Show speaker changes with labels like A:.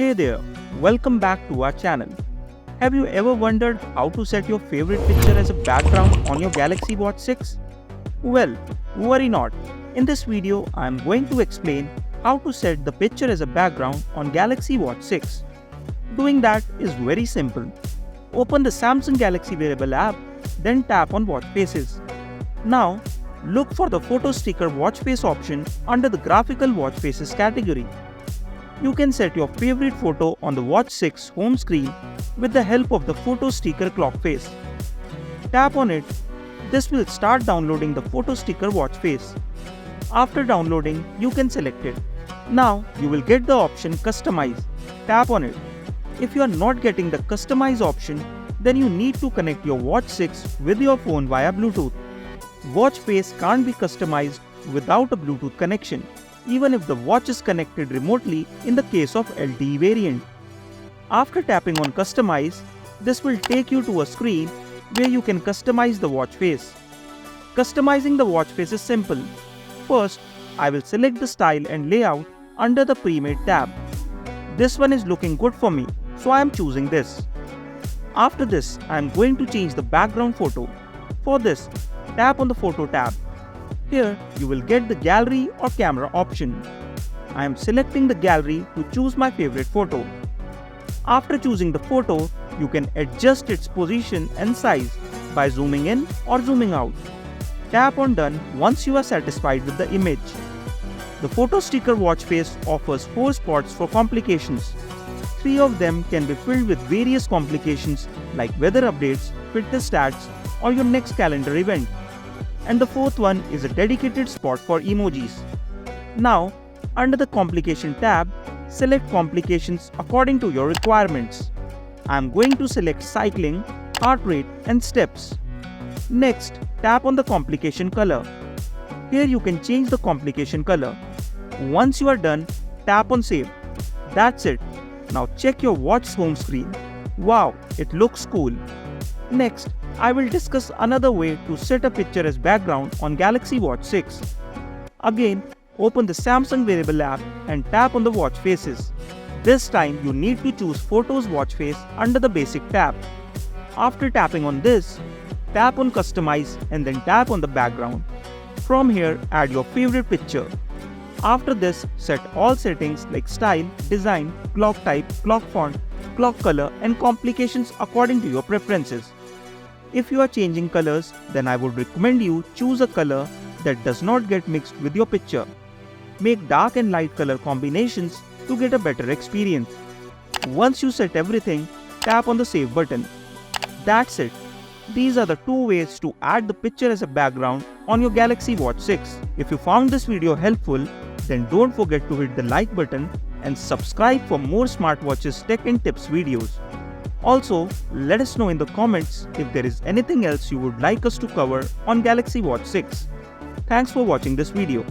A: Hey there, welcome back to our channel. Have you ever wondered how to set your favorite picture as a background on your Galaxy Watch 6? Well, worry not. In this video, I am going to explain how to set the picture as a background on Galaxy Watch 6. Doing that is very simple. Open the Samsung Galaxy Wearable app, then tap on Watch Faces. Now, look for the Photo Sticker Watch Face option under the Graphical Watch Faces category. You can set your favorite photo on the Watch 6 home screen with the help of the Photo Sticker Clock Face. Tap on it. This will start downloading the Photo Sticker Watch Face. After downloading, you can select it. Now, you will get the option Customize. Tap on it. If you are not getting the Customize option, then you need to connect your Watch 6 with your phone via Bluetooth. Watch face can't be customized without a Bluetooth connection, even if the watch is connected remotely in the case of LTE variant. After tapping on Customize, this will take you to a screen where you can customize the watch face. Customizing the watch face is simple. First, I will select the style and layout under the pre-made tab. This one is looking good for me, so I am choosing this. After this, I am going to change the background photo. For this, tap on the Photo tab. Here, you will get the gallery or camera option. I am selecting the gallery to choose my favorite photo. After choosing the photo, you can adjust its position and size by zooming in or zooming out. Tap on Done once you are satisfied with the image. The Photo Sticker Watch Face offers 4 spots for complications. 3 of them can be filled with various complications like weather updates, fitness stats, or your next calendar event. And the 4th one is a dedicated spot for emojis. Now, under the Complication tab, select complications according to your requirements. I am going to select cycling, heart rate, and steps. Next, tap on the complication color. Here you can change the complication color. Once you are done, tap on Save. That's it. Now check your watch's home screen. Wow, it looks cool. Next, I will discuss another way to set a picture as background on Galaxy Watch 6. Again, open the Samsung Wearable app and tap on the watch faces. This time you need to choose Photos Watch Face under the Basic tab. After tapping on this, tap on Customize and then tap on the background. From here, add your favorite picture. After this, set all settings like style, design, clock type, clock font, clock color, and complications according to your preferences. If you are changing colors, then I would recommend you choose a color that does not get mixed with your picture. Make dark and light color combinations to get a better experience. Once you set everything, tap on the Save button. That's it. These are the 2 ways to add the picture as a background on your Galaxy Watch 6. If you found this video helpful, then don't forget to hit the like button and subscribe for more smartwatches tech and tips videos. Also, let us know in the comments if there is anything else you would like us to cover on Galaxy Watch 6. Thanks for watching this video.